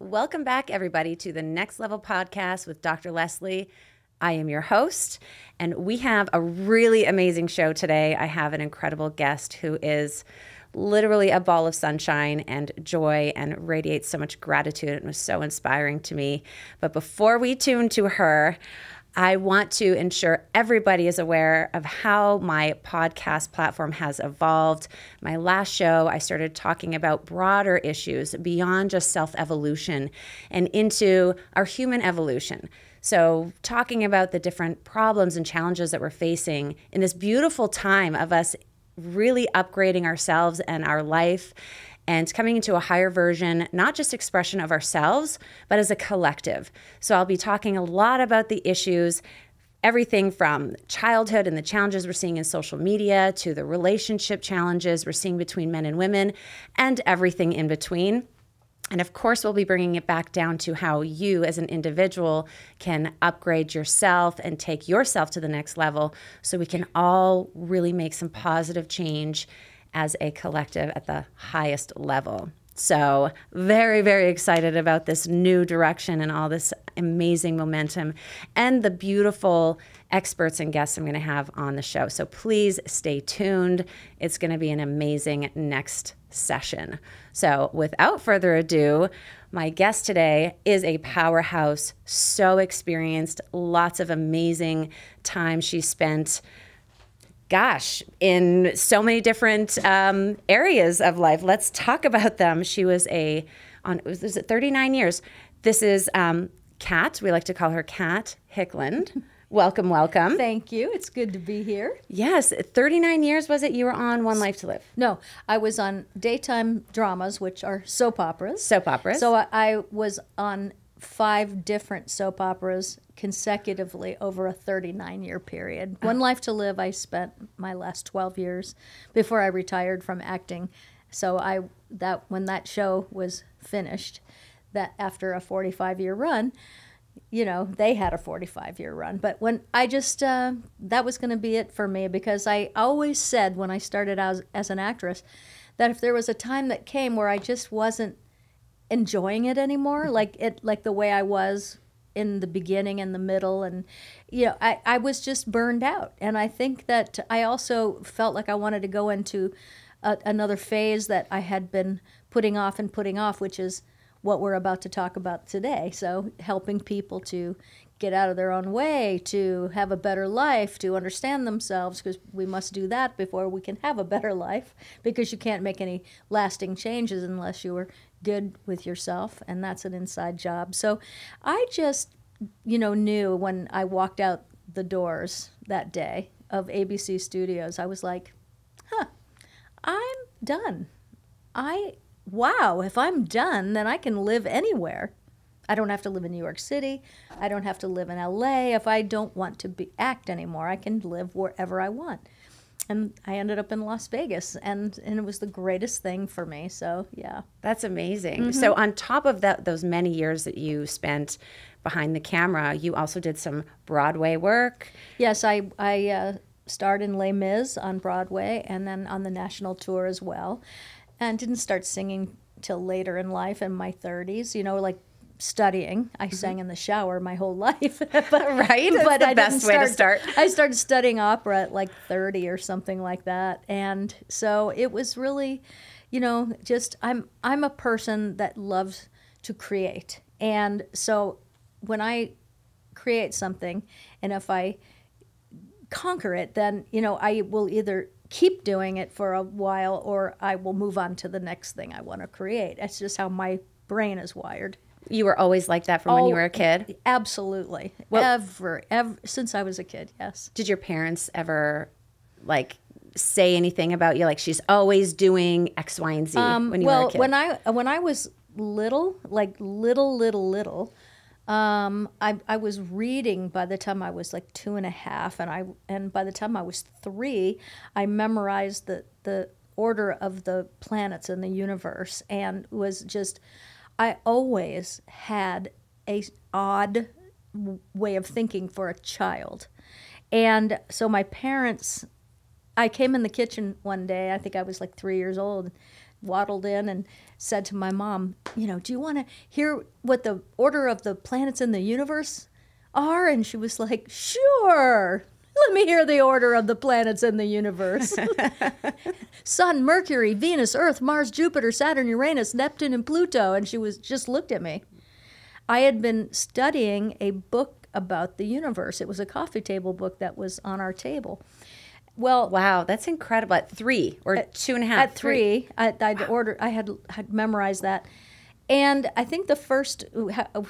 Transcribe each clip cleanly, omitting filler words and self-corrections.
Welcome back, everybody, to the Next Level Podcast with Dr. Leslie. I am your host, and we have a really amazing show today. I have an incredible guest who is literally a ball of sunshine and joy and radiates so much gratitude and was so inspiring to me. But before we tune to her, I want to ensure everybody is aware of how my podcast platform has evolved. My last show, I started talking about broader issues beyond just self-evolution and into our human evolution. So talking about the different problems and challenges that we're facing in this beautiful time of us really upgrading ourselves and our life and coming into a higher version, not just expression of ourselves, but as a collective. So I'll be talking a lot about the issues, everything from childhood and the challenges we're seeing in social media to the relationship challenges we're seeing between men and women and everything in between. And of course, we'll be bringing it back down to how you as an individual can upgrade yourself and take yourself to the next level so we can all really make some positive change as a collective at the highest level. So very, very excited about this new direction and all this amazing momentum and the beautiful experts and guests I'm going to have on the show. So please stay tuned. It's going to be an amazing next session. So without further ado, my guest today is a powerhouse, so experienced, lots of amazing time she spent in so many different areas of life. Let's talk about them. She was was it 39 years? This is Kat. We like to call her Kat Hickland. Welcome, welcome. Thank you. It's good to be here. Yes, 39 years was it? You were on One Life to Live. No, I was on daytime dramas, which are soap operas. Soap operas. So I was on 5 different soap operas consecutively over a 39-year period. One Life to Live, I spent my last 12 years before I retired from acting. So when that show was finished, that after a 45-year run, you know, they had a 45-year run. But when I just, that was going to be it for me, because I always said when I started out as an actress that if there was a time that came where I just wasn't enjoying it anymore, like the way I was in the beginning and the middle, and you know, I was just burned out. And I think that I also felt like I wanted to go into another phase that I had been putting off, which is what we're about to talk about today. So helping people to get out of their own way, to have a better life, to understand themselves, because we must do that before we can have a better life, because you can't make any lasting changes unless you are good with yourself, and that's an inside job. So I just, knew when I walked out the doors that day of ABC Studios, I was like, I'm done. Wow, if I'm done, then I can live anywhere. I don't have to live in New York City. I don't have to live in LA. If I don't want to act anymore, I can live wherever I want. And I ended up in Las Vegas, and it was the greatest thing for me. So, yeah. That's amazing. Mm-hmm. So on top of those many years that you spent behind the camera, you also did some Broadway work. Yes, I starred in Les Mis on Broadway and then on the national tour as well. And didn't start singing till later in life, in my 30s, like studying. I sang in the shower my whole life. Right? That's the best way to start. I started studying opera at like 30 or something like that. And so it was really, just I'm a person that loves to create. And so when I create something, and if I conquer it, then, I will either keep doing it for a while, or I will move on to the next thing I want to create. That's just how my brain is wired. You were always like that from when you were a kid? Absolutely. Ever, since I was a kid, yes. Did your parents ever, say anything about you? Like, she's always doing X, Y, and Z when you were a kid? Well, when I was little, little, I was reading by the time I was like 2.5, and by the time I was 3, I memorized the order of the planets in the universe, and was just, I always had a odd way of thinking for a child. And so my parents, I came in the kitchen one day, I think I was like 3 years old, waddled in and said to my mom, do you want to hear what the order of the planets in the universe are? And she was like, sure. Let me hear the order of the planets in the universe. Sun, Mercury, Venus, Earth, Mars, Jupiter, Saturn, Uranus, Neptune, and Pluto. And she just looked at me. I had been studying a book about the universe. It was a coffee table book that was on our table. Well, wow, that's incredible. At 3 or 2.5. At 3, I had memorized that. And I think the first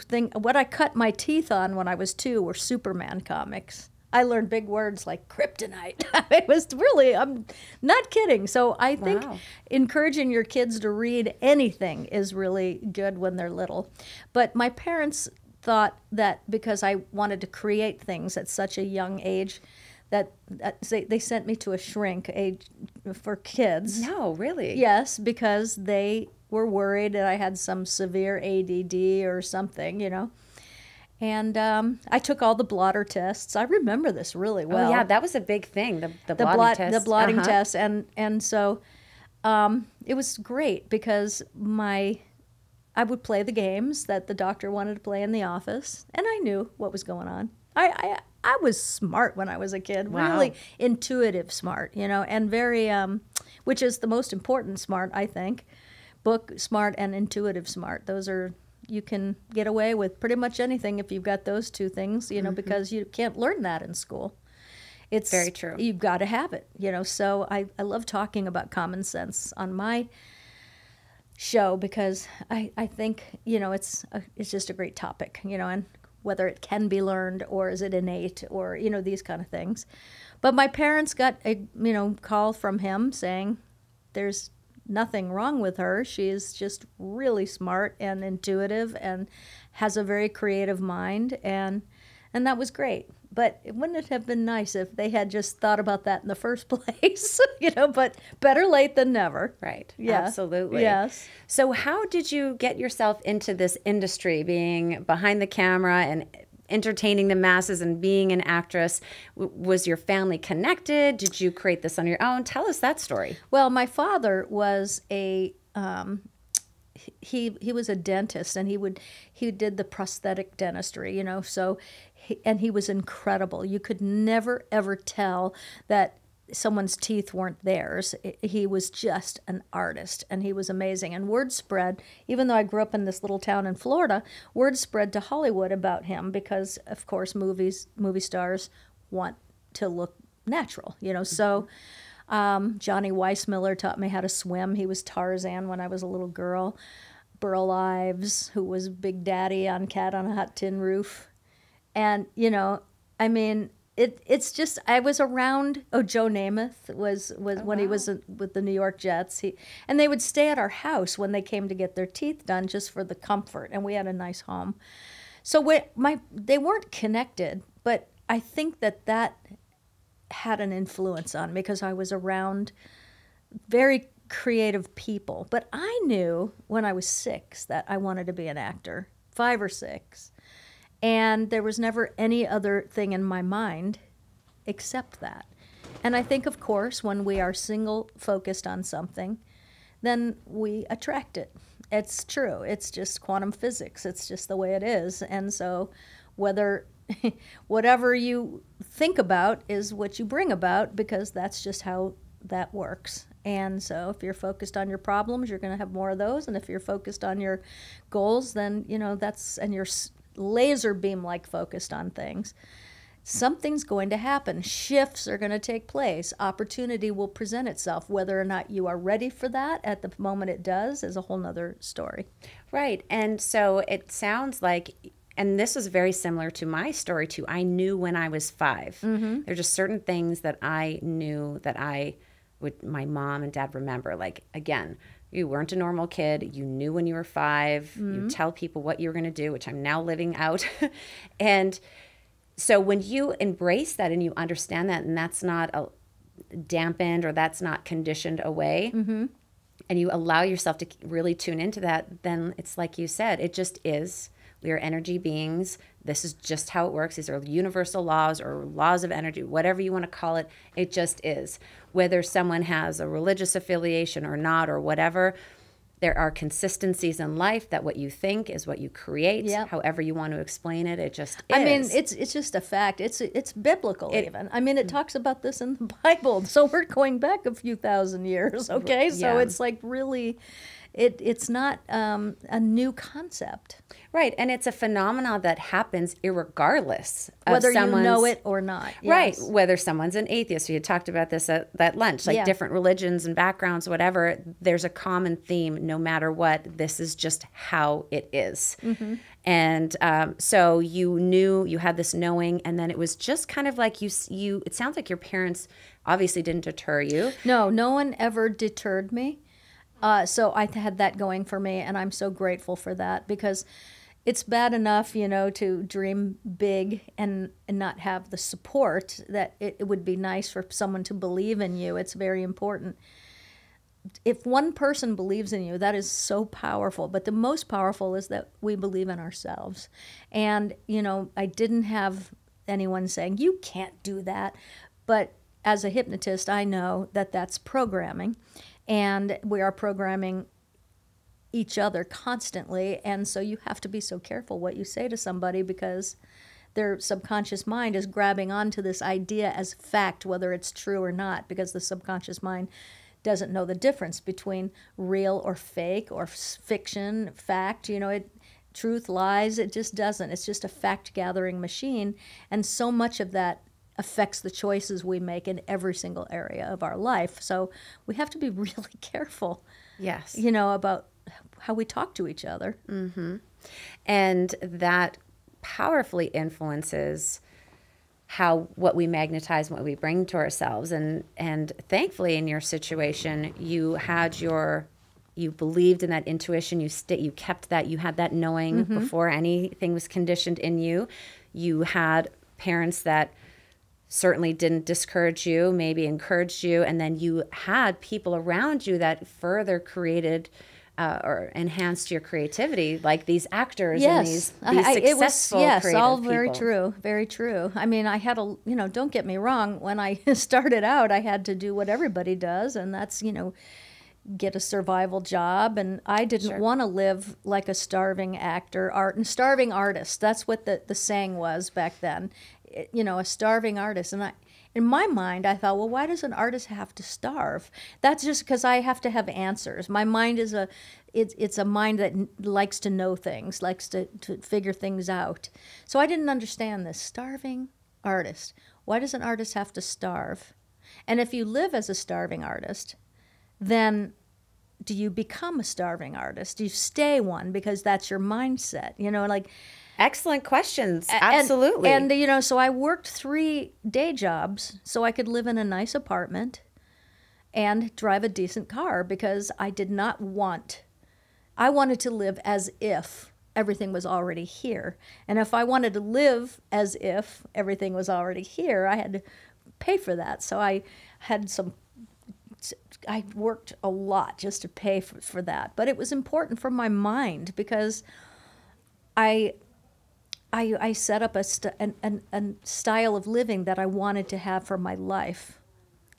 thing, what I cut my teeth on when I was 2 were Superman comics. I learned big words like kryptonite. It was really, I'm not kidding. So I think encouraging your kids to read anything is really good when they're little. But my parents thought that because I wanted to create things at such a young age, that they sent me to a shrink for kids. No, really? Yes, because they were worried that I had some severe ADD or something, And I took all the blotter tests. I remember this really well. Oh, yeah, that was a big thing, the blotting test. The blotting test. And so it was great because I would play the games that the doctor wanted to play in the office, and I knew what was going on. I was smart when I was a kid, really intuitive smart, and very, which is the most important smart, I think. Book smart and intuitive smart. Those are... You can get away with pretty much anything if you've got those two things, because you can't learn that in school. It's very true. You've got to have it, So I love talking about common sense on my show because I think, it's just a great topic, and whether it can be learned or is it innate or, these kind of things. But my parents got a, call from him saying there's nothing wrong with her. She's just really smart and intuitive and has a very creative mind, and that was great. But wouldn't it have been nice if they had just thought about that in the first place? But better late than never. Right. Yeah. Absolutely. Yes. So how did you get yourself into this industry, being behind the camera and entertaining the masses and being an actress? Was your family connected? Did you create this on your own? Tell us that story. Well, my father was he was a dentist, and he did the prosthetic dentistry, so he was incredible. You could never ever tell that someone's teeth weren't theirs. He was just an artist, and he was amazing. And word spread, even though I grew up in this little town in Florida, word spread to Hollywood about him because, of course, movie stars want to look natural, So Johnny Weissmuller taught me how to swim. He was Tarzan when I was a little girl. Burl Ives, who was Big Daddy on Cat on a Hot Tin Roof. And, It's just, I was around, Joe Namath was when he was with the New York Jets. And they would stay at our house when they came to get their teeth done just for the comfort, and we had a nice home. So they weren't connected, but I think that had an influence on me because I was around very creative people. But I knew when I was 6 that I wanted to be an actor, 5 or 6. And there was never any other thing in my mind except that. And I think, of course, when we are single focused on something, then we attract it. It's true. It's just quantum physics. It's just the way it is. And so whatever you think about is what you bring about, because that's just how that works. And so if you're focused on your problems, you're going to have more of those. And if you're focused on your goals, then, and you're laser beam like focused on things, something's going to happen. Shifts are going to take place. Opportunity will present itself. Whether or not you are ready for that at the moment it does is a whole nother story. Right. And so it sounds like, and this was very similar to my story too. I knew when I was 5. Mm-hmm. There are just certain things that I knew that my mom and dad remember. Like, again, you weren't a normal kid. You knew when you were 5. Mm-hmm. You tell people what you were going to do, which I'm now living out. And so when you embrace that and you understand that, and that's not dampened or that's not conditioned away, mm-hmm. and you allow yourself to really tune into that, then it's like you said, it just is We are energy beings. This is just how it works. These are universal laws or laws of energy, whatever you want to call it. It just is. Whether someone has a religious affiliation or not or whatever, there are consistencies in life that what you think is what you create. Yep. However you want to explain it, it just is. I mean, it's just a fact. It's biblical even. I mean, it talks about this in the Bible. So we're going back a few thousand years, okay? So Yeah. it's like really, it's not a new concept. Right, and it's a phenomenon that happens irregardless of Whether you someone's... know it or not. Right, Yes. whether someone's an atheist. We had talked about this at lunch, like Yeah. different religions and backgrounds, whatever. There's a common theme no matter what. This is just how it is. Mm-hmm. And so you knew, you had this knowing, and then it was just kind of like you. It sounds like your parents obviously didn't deter you. No one ever deterred me. So I had that going for me, and I'm so grateful for that, because it's bad enough, to dream big and not have the support that it would be nice for someone to believe in you. It's very important. If one person believes in you, that is so powerful. But the most powerful is that we believe in ourselves. And, I didn't have anyone saying, you can't do that. But as a hypnotist, I know that that's programming. And we are programming each other constantly, and so you have to be so careful what you say to somebody, because their subconscious mind is grabbing onto this idea as fact, whether it's true or not, because the subconscious mind doesn't know the difference between real or fake or fiction, fact, truth, lies. It just doesn't. It's just a fact-gathering machine, and so much of that affects the choices we make in every single area of our life. So we have to be really careful, Yes. about how we talk to each other. And that powerfully influences what we magnetize and what we bring to ourselves. And thankfully, in your situation, you believed in that intuition. You kept that. You had that knowing before anything was conditioned in you. You had parents that certainly didn't discourage you, maybe encouraged you, and then you had people around you that further created or enhanced your creativity, like these actors and these successful creative all people. very true, very true. I mean, I had don't get me wrong, when I started out, I had to do what everybody does, and that's, get a survival job, and I didn't want to live like a starving starving artist. That's what the saying was back then. A starving artist. And in my mind, I thought, well, why does an artist have to starve? That's just because I have to have answers. My mind is it's a mind that likes to know things, likes to figure things out. So I didn't understand this. Starving artist. Why does an artist have to starve? And if you live as a starving artist, then do you become a starving artist? Do you stay one because that's your mindset? Excellent questions. Absolutely. And so I worked 3 day jobs so I could live in a nice apartment and drive a decent car, because I wanted to live as if everything was already here. And if I wanted to live as if everything was already here, I had to pay for that. So I worked a lot just to pay for that. But it was important for my mind, because I set up a style of living that I wanted to have for my life,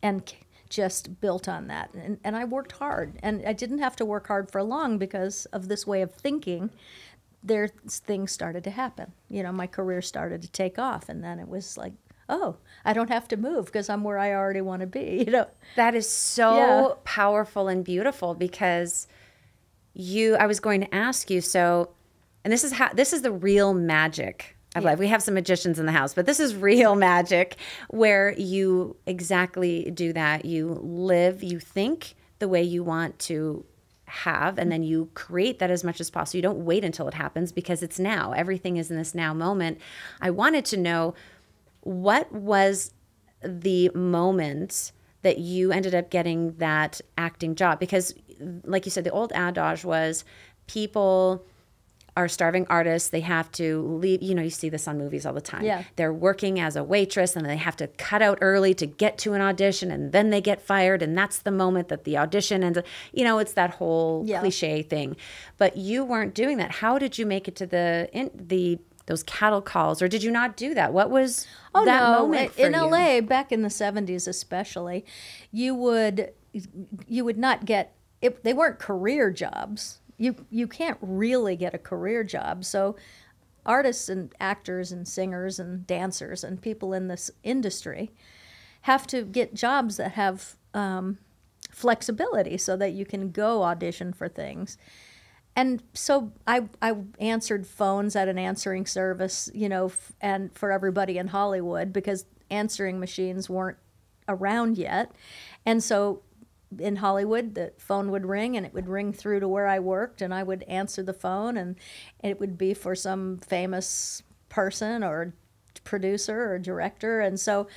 and just built on that. And I worked hard, and I didn't have to work hard for long because of this way of thinking. Things started to happen. My career started to take off, and then it was like, oh, I don't have to move because I'm where I already want to be. That is so powerful and beautiful, because I was going to ask you, and this is the real magic of life. We have some magicians in the house, but this is real magic, where you exactly do that. You think the way you want to have, and then you create that as much as possible. You don't wait until it happens, because it's now. Everything is in this now moment. I wanted to know, what was the moment that you ended up getting that acting job? Because like you said, the old adage was, people are starving artists. They have to leave, you see this on movies all the time. Yeah. They're working as a waitress and they have to cut out early to get to an audition, and then they get fired, and that's the moment that the audition ends. It's that whole cliche thing. But you weren't doing that. How did you make it to those cattle calls, or did you not do that? What was that moment for in you? LA back in the 70s especially, you would not get it, they weren't career jobs. You can't really get a career job. So artists and actors and singers and dancers and people in this industry have to get jobs that have flexibility so that you can go audition for things. And so I answered phones at an answering service, and for everybody in Hollywood, because answering machines weren't around yet. And so in Hollywood, the phone would ring, and it would ring through to where I worked, and I would answer the phone, and it would be for some famous person or producer or director. And so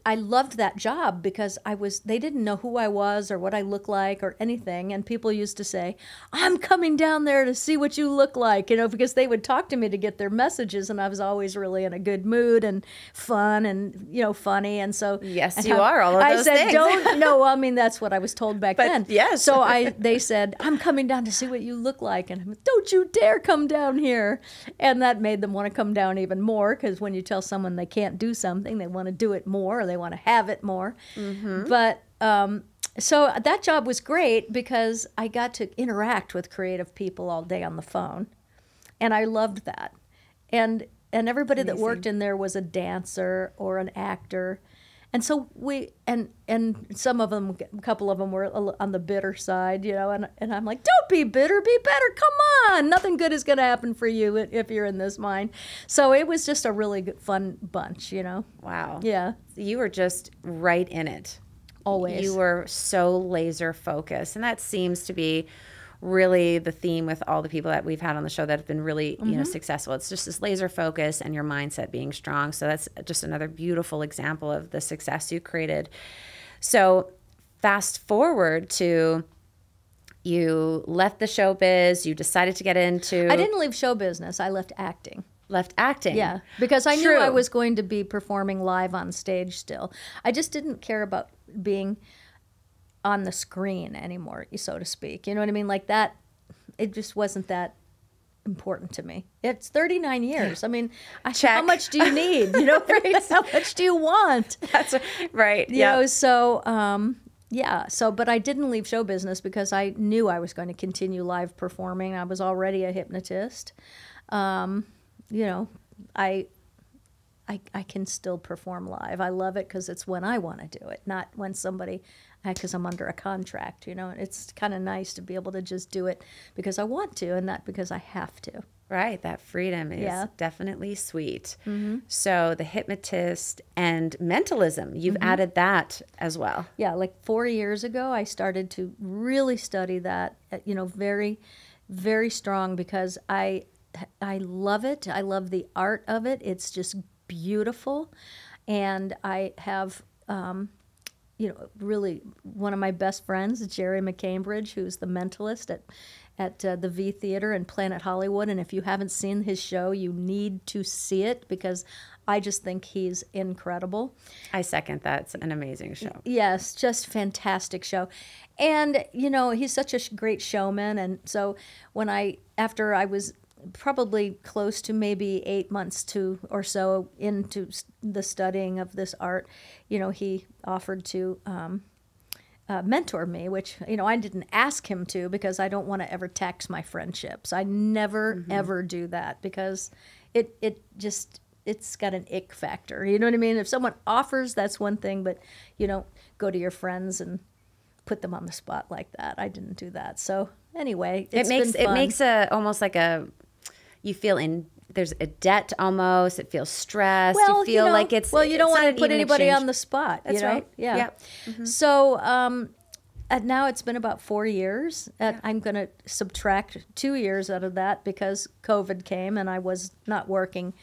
I loved that job because they didn't know who I was or what I looked like or anything. And people used to say, I'm coming down there to see what you look like, because they would talk to me to get their messages. And I was always really in a good mood and fun and, funny. And so yes, you are all of those things. I said, no, that's what I was told back then. Yes. So they said, I'm coming down to see what you look like. And I'm like, don't you dare come down here. And that made them want to come down even more, because when you tell someone they can't do something, they want to do it more, or they want to have it more. Mm-hmm. But so that job was great because I got to interact with creative people all day on the phone, and I loved that. And everybody that worked in there was a dancer or an actor. And so and some of them, a couple of them were on the bitter side, and I'm like, don't be bitter, be better, come on. Nothing good is going to happen for you if you're in this mine. So it was just a really good, fun bunch, Wow. Yeah. You were just right in it. Always. You were so laser focused. And that seems to be really the theme with all the people that we've had on the show that have been really, successful. It's just this laser focus and your mindset being strong. So that's just another beautiful example of the success you created. So fast forward to you left the showbiz, you decided to get into... I didn't leave show business. I left acting. Left acting. Yeah, because I knew I was going to be performing live on stage still. I just didn't care about being on the screen anymore, so to speak. You know what I mean? Like that, it just wasn't that important to me. It's 39 years. I mean, how much do you need? Right? How much do you want? That's right. Yeah. But I didn't leave show business because I knew I was going to continue live performing. I was already a hypnotist. I can still perform live. I love it because it's when I want to do it, not when because I'm under a contract, It's kind of nice to be able to just do it because I want to and not because I have to. Right, that freedom is definitely sweet. Mm-hmm. So the hypnotist and mentalism, you've added that as well. Yeah, like 4 years ago, I started to really study that, very, very strong because I love it. I love the art of it. It's just beautiful. And I have, really one of my best friends, Jerry McCambridge, who's the mentalist at the V Theater in Planet Hollywood. And if you haven't seen his show, you need to see it because I just think he's incredible. I second that. It's an amazing show. Yes, just fantastic show. And, he's such a great showman. And so after I was probably close to maybe 8 months or so into the studying of this art, he offered to mentor me, which, I didn't ask him to because I don't want to ever tax my friendships. I never, ever do that because it's got an ick factor. You know what I mean? If someone offers, that's one thing, but you don't go to your friends and put them on the spot like that. I didn't do that. So anyway, it makes almost like you feel there's a debt almost. It feels stressed. Well, you feel like it's... Well, you don't want to put anybody on the spot. That's right. Yeah. Yep. Mm-hmm. So now it's been about 4 years. I'm going to subtract 2 years out of that because COVID came and I was not working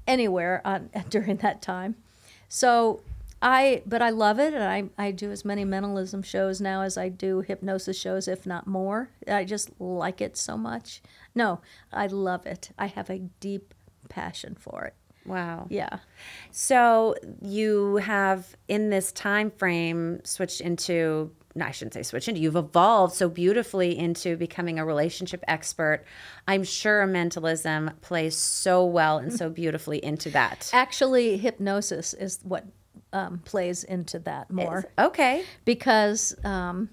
anywhere during that time. So But I love it, and I do as many mentalism shows now as I do hypnosis shows, if not more. I just like it so much. No, I love it. I have a deep passion for it. Wow. Yeah. So you have, in this time frame, switched into, no, I shouldn't say switch into, you've evolved so beautifully into becoming a relationship expert. I'm sure mentalism plays so well and so beautifully into that. Actually, hypnosis is what plays into that more. Okay. Because the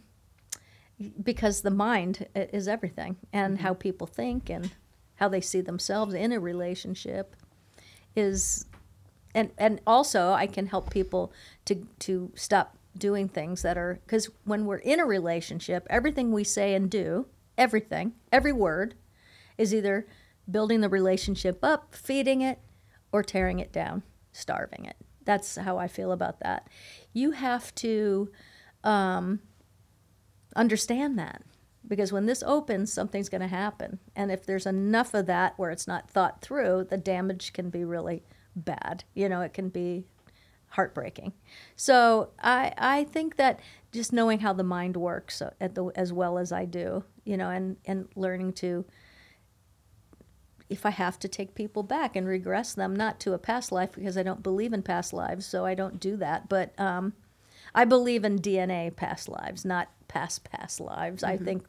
mind is everything, and how people think and how they see themselves in a relationship is, and also I can help people to stop doing things that are, because when we're in a relationship, everything we say and do, every word is either building the relationship up, feeding it, or tearing it down, starving it. That's how I feel about that. You have to understand that, because when this opens, something's going to happen. And if there's enough of that where it's not thought through, the damage can be really bad. It can be heartbreaking. So I think that just knowing how the mind works as well as I do, and learning to, if I have to take people back and regress them, not to a past life, because I don't believe in past lives, so I don't do that. But I believe in DNA past lives, not past lives. Mm-hmm. I think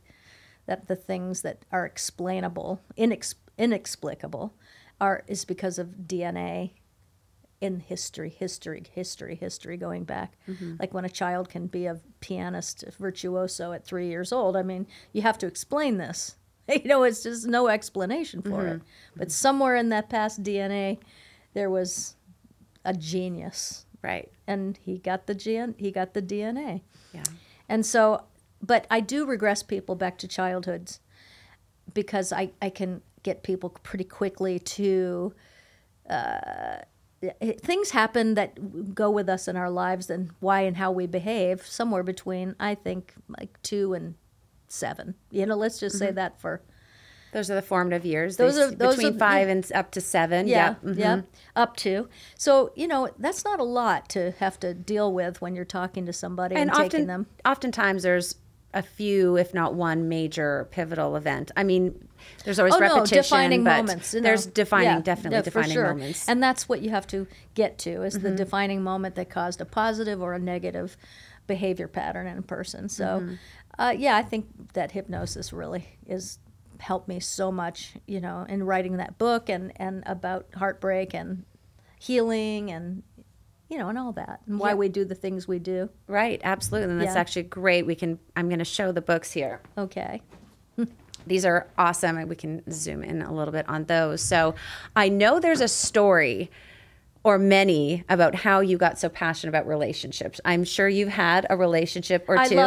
that the things that are explainable, inexplicable, is because of DNA in history going back. Mm-hmm. Like when a child can be a pianist virtuoso at 3 years old, I mean, you have to explain this. It's just no explanation for it. But somewhere in that past DNA, there was a genius. Right. And he got the DNA. Yeah. And so, but I do regress people back to childhoods, because I can get people pretty quickly to, things happen that go with us in our lives, and why and how we behave, somewhere between, I think, like 2 and 7. Let's just say that for. Those are the formative years. Those between 5 and up to 7. Yeah, up to. So, that's not a lot to have to deal with when you're talking to somebody and taking them. Oftentimes there's a few, if not one, major pivotal event. I mean, there's always repetition, defining but moments. There's defining for sure. moments. And that's what you have to get to, is the defining moment that caused a positive or a negative behavior pattern in a person. So, I think that hypnosis really is helped me so much, in writing that book and about heartbreak and healing and, and all that, and why we do the things we do. Right, absolutely. And that's actually great. I'm going to show the books here. Okay. These are awesome, and we can zoom in a little bit on those. So I know there's a story or many about how you got so passionate about relationships. I'm sure you've had a relationship or two,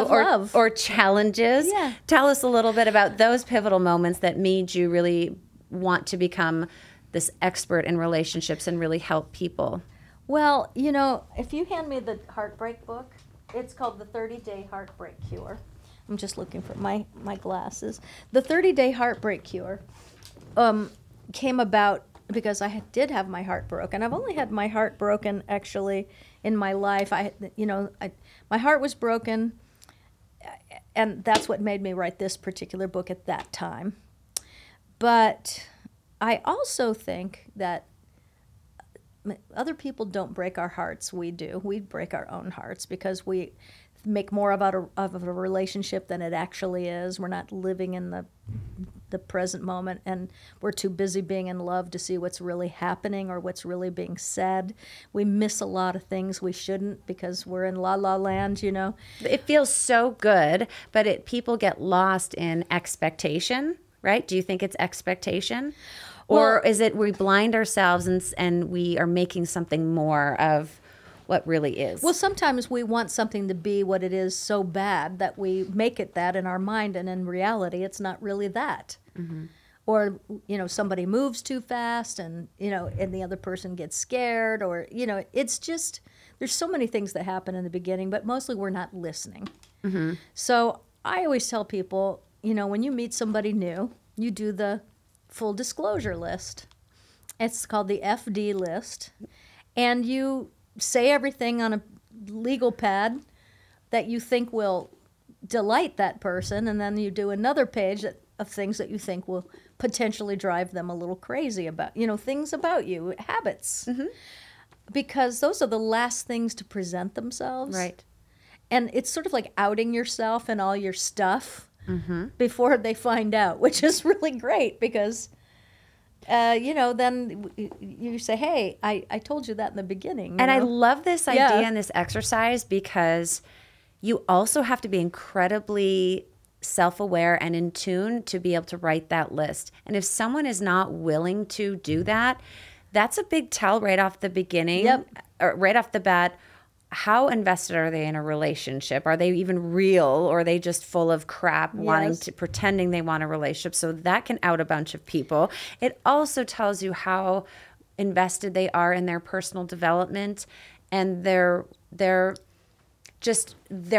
or challenges. Yeah. Tell us a little bit about those pivotal moments that made you really want to become this expert in relationships and really help people. Well, if you hand me the heartbreak book, it's called The 30-Day Heartbreak Cure. I'm just looking for my glasses. The 30-Day Heartbreak Cure came about because I did have my heart broken. I've only had my heart broken, actually, in my life. My heart was broken, and that's what made me write this particular book at that time. But I also think that other people don't break our hearts. We do. We break our own hearts because we make more of a relationship than it actually is. We're not living in the present moment, and we're too busy being in love to see what's really happening or what's really being said. We miss a lot of things we shouldn't because we're in la-la land, It feels so good, but people get lost in expectation, right? Do you think it's expectation? Or is it we blind ourselves and we are making something more of what really is? Well, sometimes we want something to be what it is so bad that we make it that in our mind, and in reality, it's not really that. Mm-hmm. Or, somebody moves too fast and the other person gets scared, or, it's just, there's so many things that happen in the beginning, but mostly we're not listening. Mm-hmm. So I always tell people, when you meet somebody new, you do the full disclosure list. It's called the FD list. And you say everything on legal pad that you think will delight that person, and then you do another page of things that you think will potentially drive them a little crazy about, things about you, habits. Because those are the last things to present themselves. Right. And it's sort of like outing yourself and all your stuff before they find out, which is really great because, then you say, hey, I told you that in the beginning. And I love this idea and this exercise because you also have to be incredibly self-aware and in tune to be able to write that list. And if someone is not willing to do that, that's a big tell right off the beginning, or right off the bat. How invested are they in a relationship? Are they even real, or are they just full of crap, pretending they want a relationship? So that can out a bunch of people. It also tells you how invested they are in their personal development and their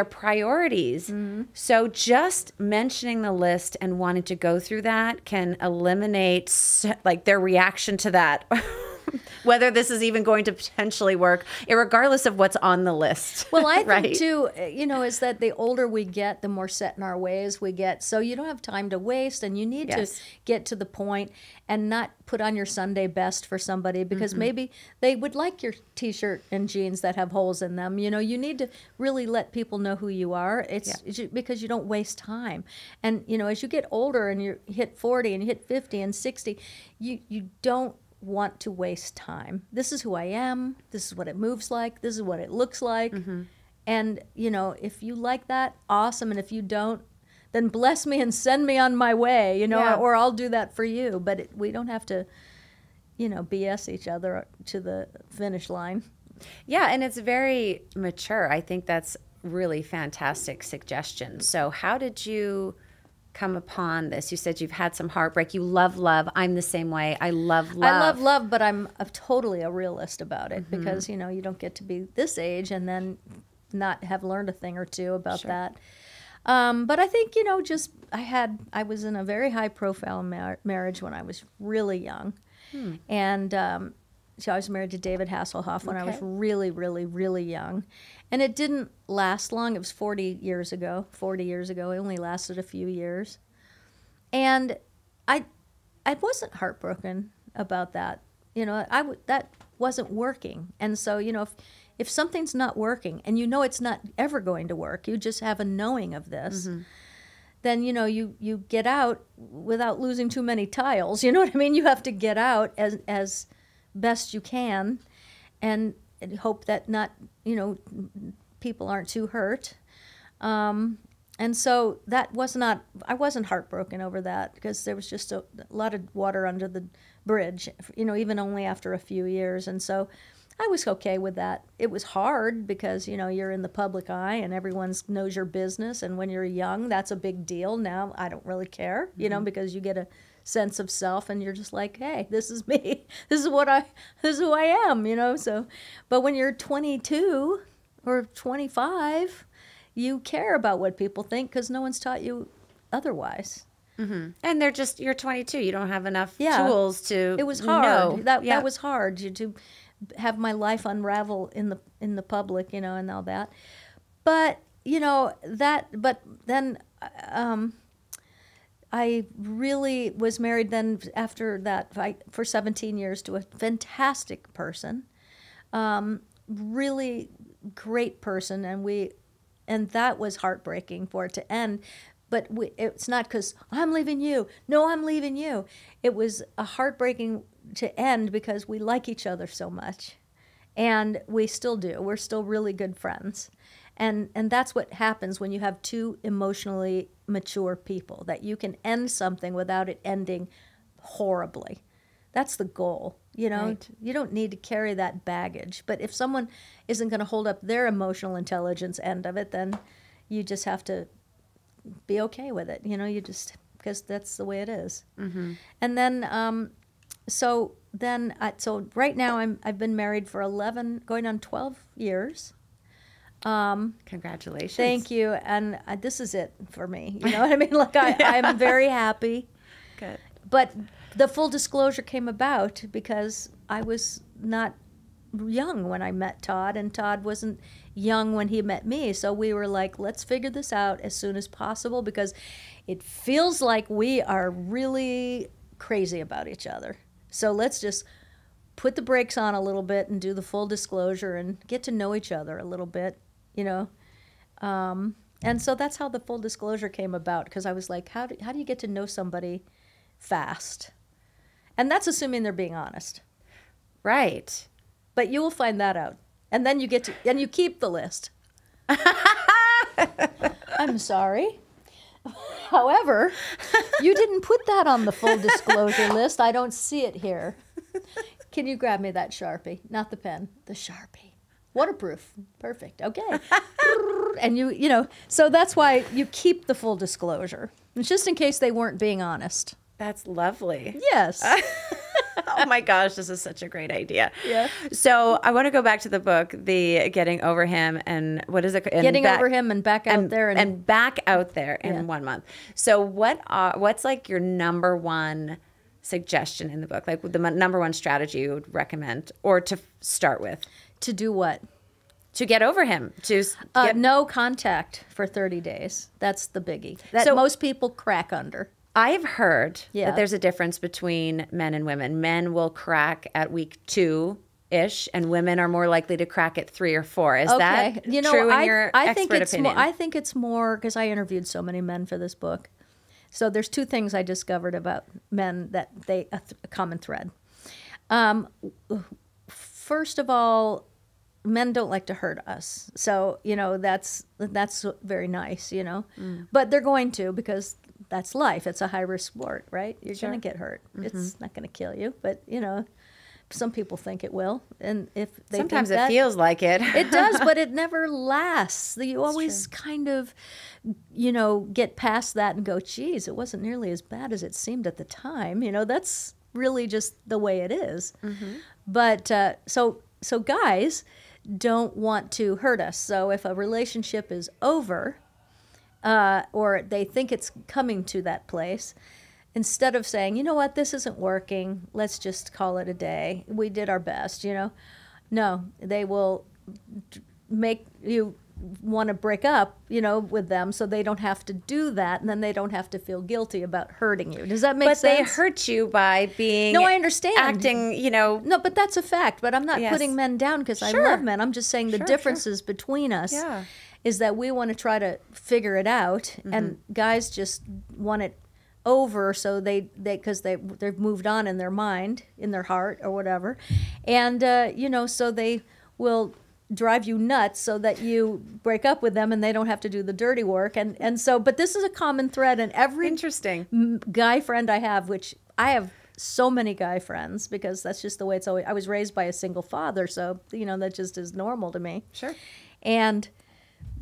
priorities. So just mentioning the list and wanting to go through that can eliminate like their reaction to that. Whether this is even going to potentially work, regardless of what's on the list. Well, I think too, is that the older we get, the more set in our ways we get. So you don't have time to waste, and you need to get to the point and not put on your Sunday best for somebody because maybe they would like your T-shirt and jeans that have holes in them. You need to really let people know who you are. It's because you don't waste time. And, as you get older and you hit 40 and you hit 50 and 60, you don't want to waste time. This is who I am. This is what it moves like. This is what it looks like. And, if you like that, awesome. And if you don't, then bless me and send me on my way, or I'll do that for you. But we don't have to, BS each other to the finish line. Yeah, and it's very mature. I think that's really fantastic suggestion. So how did you come upon this? You said you've had some heartbreak. You love love. I'm the same way. I love love. I love love, but I'm totally a realist about it because, you don't get to be this age and then not have learned a thing or two about that. But I think, I was in a very high profile marriage when I was really young. And so I was married to David Hasselhoff when I was really, really, really young. And it didn't last long. It was 40 years ago. It only lasted a few years. And I wasn't heartbroken about that. That wasn't working. And so, if something's not working and it's not ever going to work, you just have a knowing of this, then, you get out without losing too many tiles. You know what I mean? You have to get out as best you can and hope that not, people aren't too hurt. And so that I wasn't heartbroken over that because there was just a lot of water under the bridge, even only after a few years. And so I was okay with that. It was hard because, you're in the public eye and everyone knows your business. And when you're young, that's a big deal. Now I don't really care, because you get a sense of self and you're just like, hey, this is me. This is who I am, so. But when you're 22 or 25, you care about what people think because no one's taught you otherwise. And you're 22. You don't have enough tools to It was hard. know. That was hard to have my life unravel in the public, and all that. But, but then I really was married then after that for 17 years to a fantastic person, really great person, and that was heartbreaking for it to end. But it's not because I'm leaving you. No, I'm leaving you. It was a heartbreaking to end because we like each other so much, and we still do. We're still really good friends. And that's what happens when you have two emotionally mature people, that you can end something without it ending horribly. That's the goal. Right. You don't need to carry that baggage. But if someone isn't going to hold up their emotional intelligence end of it, then you just have to be okay with it. Because that's the way it is. And then, so right now I've been married for 11, going on 12 years. Congratulations. Thank you. And this is it for me. You know what I mean? Like I'm very happy. Good. But the full disclosure came about because I was not young when I met Todd, and Todd wasn't young when he met me. So we were like, let's figure this out as soon as possible, because it feels like we are really crazy about each other. So let's just put the brakes on a little bit and do the full disclosure and get to know each other a little bit, you know. And so that's how the full disclosure came about, because I was like, how do you get to know somebody fast? And that's assuming they're being honest. Right. But you will find that out. And then you keep the list. I'm sorry. However, you didn't put that on the full disclosure list. I don't see it here. Can you grab me that Sharpie? Not the pen, the Sharpie. Waterproof. Perfect. Okay. And you know, so that's why you keep the full disclosure. It's just in case they weren't being honest. That's lovely. Yes. Oh my gosh, this is such a great idea. Yeah. So I want to go back to the book, the Getting Over Him, and what is it? Getting Over Him and Back Out There. And Back Out There in 1 month. So what's like your number one suggestion in the book? Like the number one strategy you would recommend, or to start with? To do what? To get over him. No contact for 30 days. That's the biggie. That most people crack under. I've heard that there's a difference between men and women. Men will crack at week 2-ish, and women are more likely to crack at 3 or 4. Is that true in your expert opinion? I think it's more, because I interviewed so many men for this book. So there's 2 things I discovered about men that a common thread. First of all, men don't like to hurt us. So, you know, that's very nice, you know. But they're going to, because that's life. It's a high-risk sport, right? You're going to get hurt. It's not going to kill you. But, you know, some people think it will. And if they sometimes think it feels like it. It does, but it never lasts. You always kind of, you know, get past that and go, geez, it wasn't nearly as bad as it seemed at the time. You know, that's really just the way it is. But so guys don't want to hurt us. So if a relationship is over, or they think it's coming to that place, instead of saying, you know what, this isn't working, let's just call it a day, we did our best, you know. No, they will make you want to break up, you know, with them, so they don't have to do that, and then they don't have to feel guilty about hurting you. Does that make sense? But they hurt you by being... No, I understand. Acting, you know... No, but that's a fact. But I'm not putting men down, because I love men. I'm just saying the differences between us is that we want to try to figure it out, and guys just want it over, so because they've moved on in their mind, in their heart, or whatever, and you know, so they will drive you nuts so that you break up with them and they don't have to do the dirty work. And so, but this is a common thread in every guy friend I have, which I have so many guy friends, because that's just the way it's always. I was raised by a single father, so, you know, that just is normal to me. Sure. And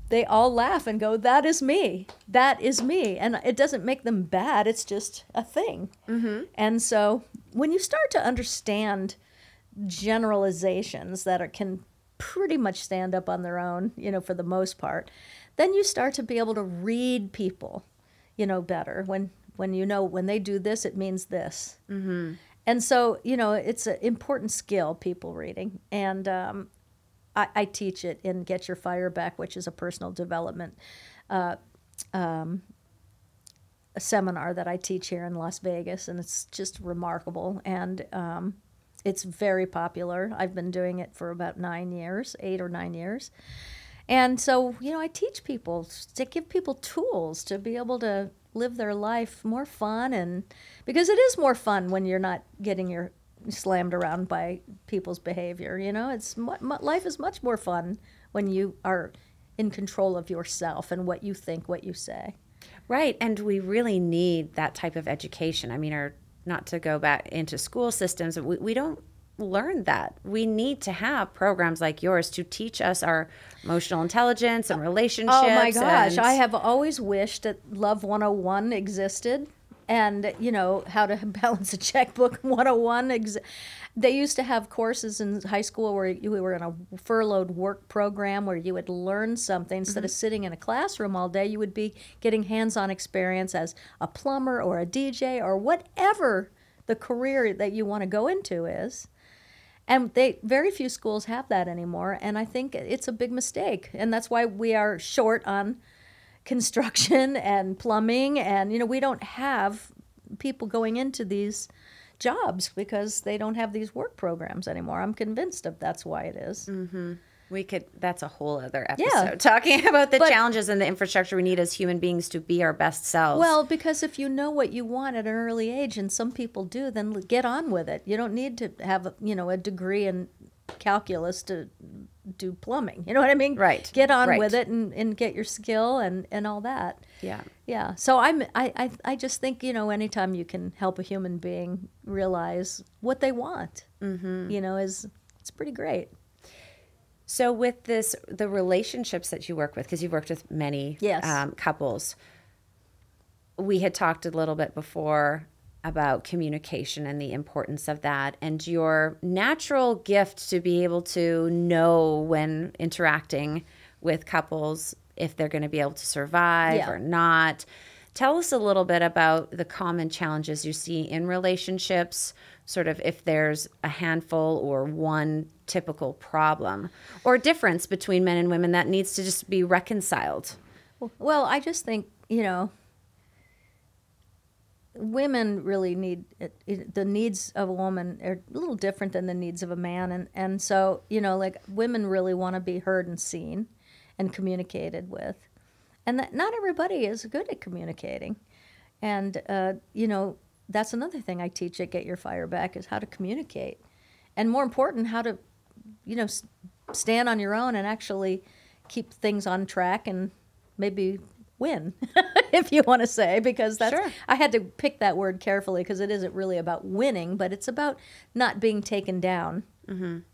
they all laugh and go, that is me. That is me. And it doesn't make them bad. It's just a thing. And so when you start to understand generalizations that can pretty much stand up on their own, you know, for the most part, then you start to be able to read people, you know, better. When you know, when they do this, it means this. And so, you know, it's an important skill, people reading. And I teach it in Get Your Fire Back, which is a personal development a seminar that I teach here in Las Vegas, and it's just remarkable. And it's very popular. I've been doing it for about 8 or 9 years. And so, you know, I teach people to give people tools to be able to live their life more fun, and because it is more fun when you're not getting your slammed around by people's behavior. You know, life is much more fun when you are in control of yourself and what you think, what you say. Right, and we really need that type of education. I mean, not to go back into school systems, we don't learn that. We need to have programs like yours to teach us our emotional intelligence and relationships. Oh my gosh, I have always wished that Love 101 existed, and, you know, how to balance a checkbook 101. They used to have courses in high school where you were in a furloughed work program where you would learn something. Instead of sitting in a classroom all day, you would be getting hands-on experience as a plumber or a DJ or whatever the career that you want to go into is. And very few schools have that anymore, and I think it's a big mistake. And that's why we are short on construction and plumbing, and we don't have people going into these jobs because they don't have these work programs anymore. I'm convinced that's why it is. Mm-hmm. That's a whole other episode, talking about the challenges and the infrastructure we need as human beings to be our best selves. Well, because if you know what you want at an early age, and some people do, then get on with it. You don't need to have a degree in calculus to do plumbing. You know what I mean? Right. Get on with it and get your skill and all that. Yeah. Yeah. So I just think, anytime you can help a human being realize what they want, it's pretty great. So with the relationships that you work with, because you've worked with many couples, we had talked a little bit before about communication and the importance of that, and your natural gift to be able to know when interacting with couples if they're going to be able to survive or not. Tell us a little bit about the common challenges you see in relationships, sort of if there's a handful or one typical problem or difference between men and women that needs to just be reconciled. Well, I just think, women really need the needs of a woman are a little different than the needs of a man. And so, like women really want to be heard and seen and communicated with. And that not everybody is good at communicating. And, that's another thing I teach at Get Your Fire Back is how to communicate. And more important, how to, stand on your own and actually keep things on track and maybe win, if you want to say, because that's, I had to pick that word carefully because it isn't really about winning, but it's about not being taken down, in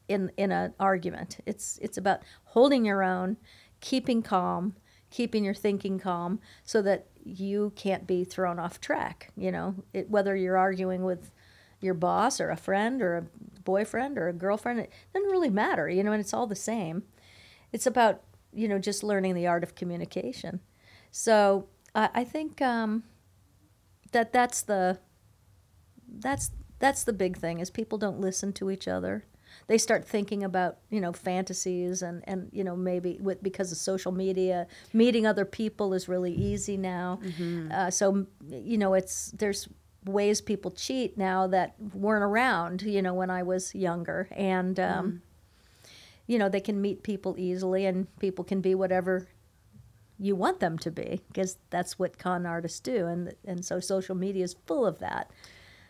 an argument. It's about holding your own, keeping calm, keeping your thinking calm so that you can't be thrown off track, whether you're arguing with your boss or a friend or a boyfriend or a girlfriend, it doesn't really matter, and it's all the same. It's about, just learning the art of communication. So I think that's the big thing is people don't listen to each other. They start thinking about, fantasies and maybe because of social media, meeting other people is really easy now. Mm-hmm. So, there's ways people cheat now that weren't around, when I was younger. And, they can meet people easily and people can be whatever you want them to be because that's what con artists do. And so social media is full of that.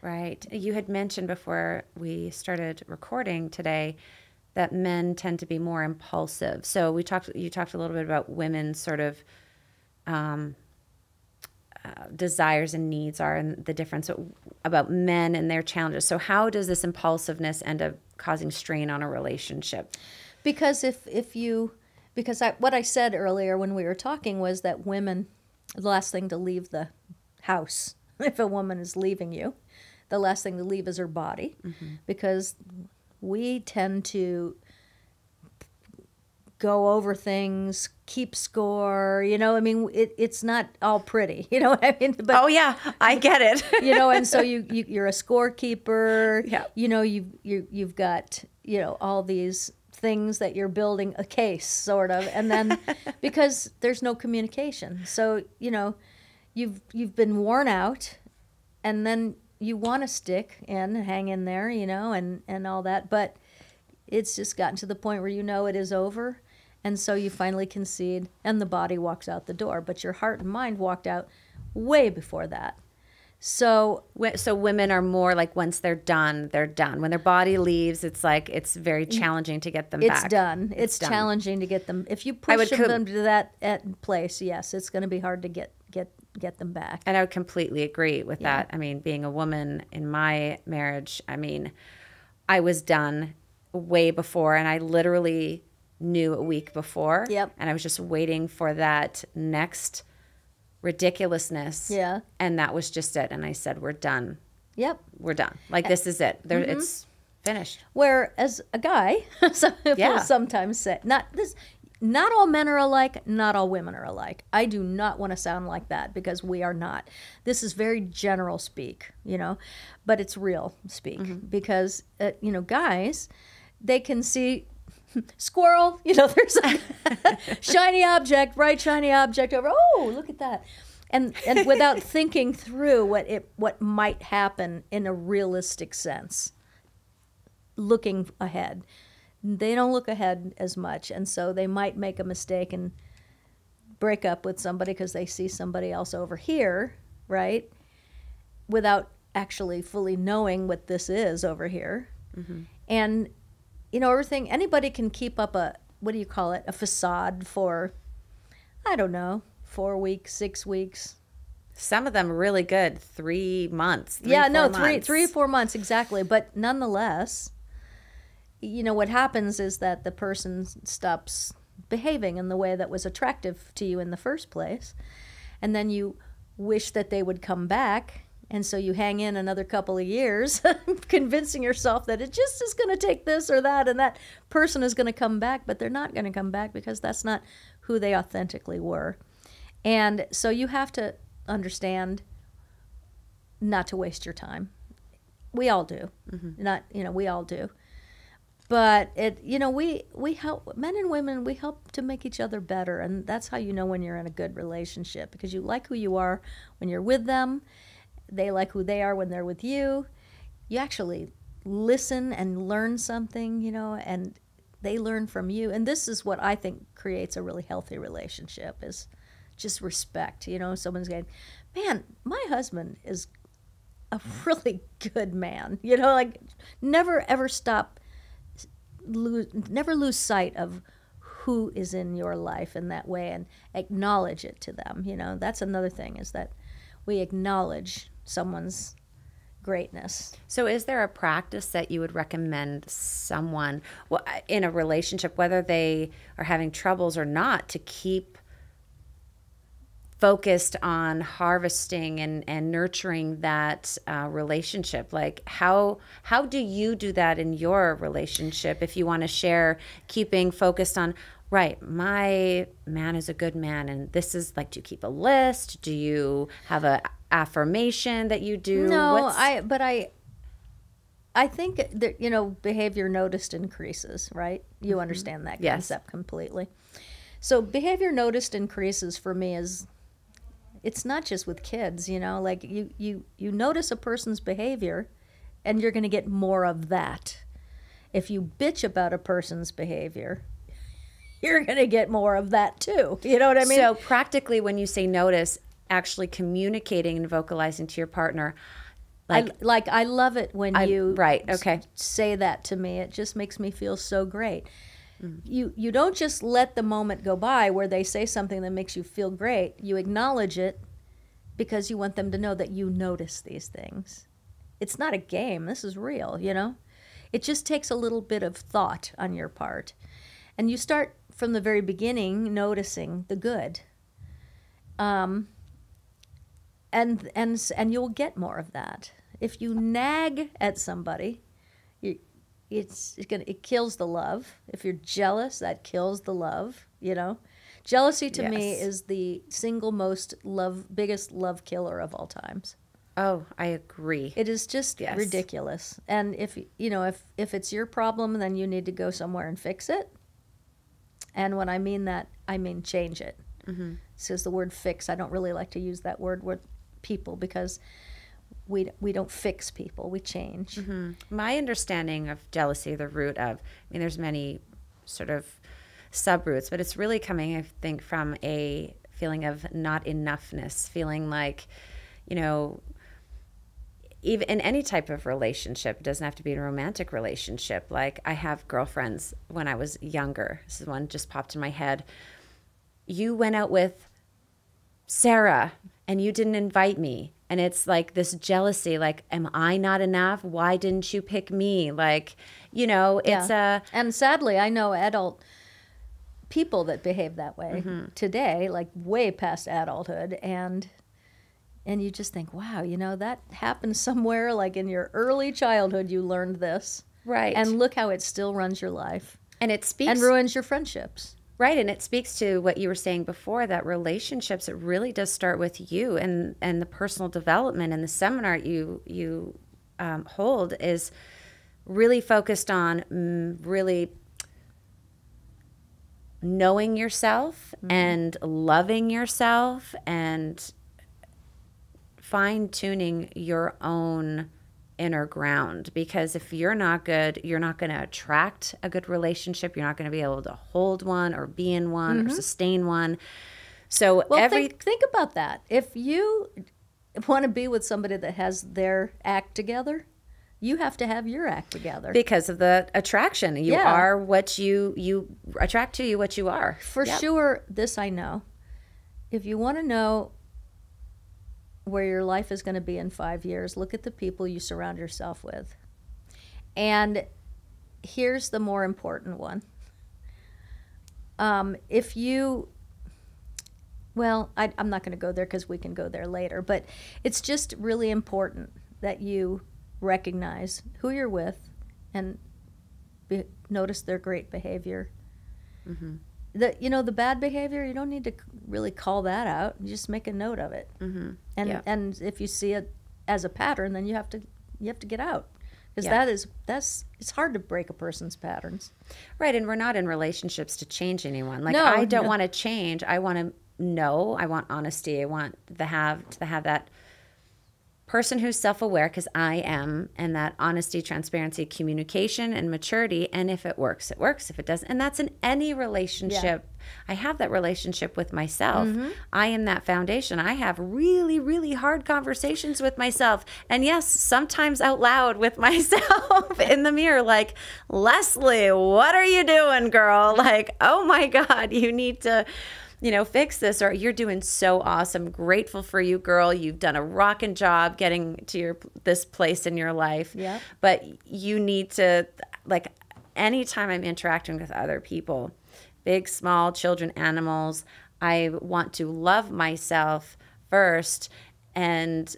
Right. You had mentioned before we started recording today that men tend to be more impulsive. So you talked a little bit about women's sort of desires and needs are and the difference about men and their challenges. So how does this impulsiveness end up causing strain on a relationship? Because what I said earlier when we were talking was that women, the last thing to leave the house, if a woman is leaving you, the last thing to leave is her body, because we tend to go over things, keep score, it's not all pretty, what I mean? But, oh yeah, I get it. And so you're a scorekeeper, you've got, all these things that you're building a case sort of, and then because there's no communication. So, you've been worn out and then you want to stick and hang in there, and all that, but it's just gotten to the point where it is over, and so you finally concede, and the body walks out the door, but your heart and mind walked out way before that. So women are more like once they're done, they're done. When their body leaves, it's like it's very challenging to get them back. It's done. It's challenging to get them. If you push them to that place, yes, it's going to be hard to get them back. And I would completely agree with that. I mean, being a woman in my marriage, I was done way before, and I literally knew a week before. Yep. And I was just waiting for that next ridiculousness. Yeah. And that was just it. And I said, we're done. Yep. We're done. Like, this is it. It's finished. Whereas a guy, some people sometimes say, not this. not all men are alike, not all women are alike. I do not want to sound like that, because we are not. This is very general speak, but it's real speak, because, guys, they can see squirrel, there's a shiny object, bright shiny object over, oh, look at that. And without thinking through what might happen in a realistic sense, looking ahead. They don't look ahead as much, and so they might make a mistake and break up with somebody because they see somebody else over here, right? Without actually fully knowing what this is over here. And, everything, anybody can keep up a facade for, I don't know, 4 weeks, 6 weeks. Some of them are really good, 3 months. 3 or 4 months, exactly. But nonetheless, what happens is that the person stops behaving in the way that was attractive to you in the first place. And then you wish that they would come back. And so you hang in another couple of years, convincing yourself that it just is going to take this or that, and that person is going to come back, but they're not going to come back because that's not who they authentically were. And so you have to understand not to waste your time. We all do. We all do. But we help, men and women, we help to make each other better. And that's how you know when you're in a good relationship, because you like who you are when you're with them. They like who they are when they're with you. You actually listen and learn something, and they learn from you. And this is what I think creates a really healthy relationship, is just respect. Someone's going, man, my husband is a really good man. Never ever never lose sight of who is in your life in that way, and acknowledge it to them. That's another thing, is that we acknowledge someone's greatness. So is there a practice that you would recommend someone in a relationship, whether they are having troubles or not, to keep focused on harvesting and nurturing that relationship? Like how do you do that in your relationship, if you want to share, keeping focused on, right, my man is a good man, and this is like, do you keep a list? Do you have a affirmation that you do? No, I think that, behavior noticed increases, right? You understand that concept completely. So behavior noticed increases for me is, it's not just with kids, like you notice a person's behavior and you're going to get more of that. If you bitch about a person's behavior, you're going to get more of that too. You know what I mean? So practically, when you say notice, actually communicating and vocalizing to your partner. I love it when you okay. say that to me. It just makes me feel so great. You don't just let the moment go by where they say something that makes you feel great. You acknowledge it because you want them to know that you notice these things. It's not a game. This is real, It just takes a little bit of thought on your part. And you start from the very beginning noticing the good. And you'll get more of that. If you nag at somebody, it kills the love. If you're jealous, that kills the love, Jealousy to me is the single most biggest love killer of all times. Oh, I agree. It is just ridiculous. And if it's your problem, then you need to go somewhere and fix it. And when I mean that, I mean change it. Says the word fix. I don't really like to use that word with people, because we don't fix people, we change. My understanding of jealousy, the root of, there's many sort of subroots, but it's really coming, I think, from a feeling of not enoughness, feeling like, even in any type of relationship, it doesn't have to be a romantic relationship. Like, I have girlfriends when I was younger. This is one just popped in my head. You went out with Sarah and you didn't invite me. And it's like this jealousy, like, am I not enough? Why didn't you pick me? Like, it's And sadly, I know adult people that behave that way today, like way past adulthood. And you just think, wow, that happened somewhere, like in your early childhood, you learned this. Right. And look how it still runs your life. And it speaks. And ruins your friendships. Right, and it speaks to what you were saying before, that relationships, it really does start with you, and the personal development, and the seminar you hold is really focused on really knowing yourself and loving yourself and fine-tuning your own inner ground, because if you're not good, you're not going to attract a good relationship. You're not going to be able to hold one or be in one or sustain one. So Well, think about that. If you want to be with somebody that has their act together, you have to have your act together. Because of the attraction. You are what you attract to you what you are. For sure, this I know. If you want to know where your life is going to be in 5 years, look at the people you surround yourself with. And here's the more important one. If you, well, I'm not going to go there because we can go there later, but it's just really important that you recognize who you're with and notice their great behavior. The bad behavior, you don't need to really call that out. You just make a note of it. And if you see it as a pattern, then you have to get out, because it's hard to break a person's patterns. Right, and we're not in relationships to change anyone. Like, I don't want to change. I want to know. I want honesty. I want to have that person who's self-aware, because I am, and that honesty, transparency, communication, and maturity. And if it works, it works. If it doesn't, and that's in any relationship. I have that relationship with myself. I am that foundation. I have really, really hard conversations with myself. And yes, sometimes out loud with myself in the mirror, like, Leslie, what are you doing, girl? Like, oh my God, you need to fix this, or you're doing so awesome. Grateful for you, girl. You've done a rockin' job getting to this place in your life. Yeah. But you need to, like, anytime I'm interacting with other people, big, small, children, animals, I want to love myself first and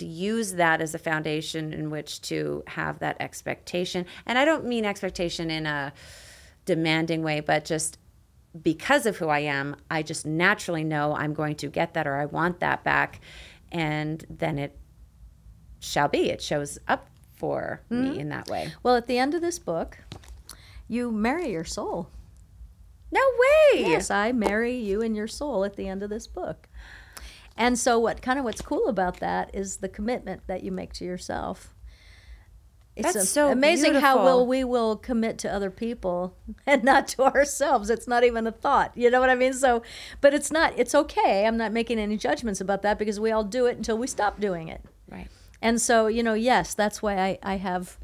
use that as a foundation in which to have that expectation. And I don't mean expectation in a demanding way, but just because of who I am, I just naturally know I'm going to get that, or I want that back. And then it shall be. It shows up for me in that way. Well, at the end of this book, you marry your soul. No way! Yes, I marry you and your soul at the end of this book. And so what's cool about that is the commitment that you make to yourself. It's so amazing beautiful. how well we will commit to other people and not to ourselves. It's not even a thought. You know what I mean? So, but it's okay. I'm not making any judgments about that, because we all do it until we stop doing it. Right. And so, yes, that's why I have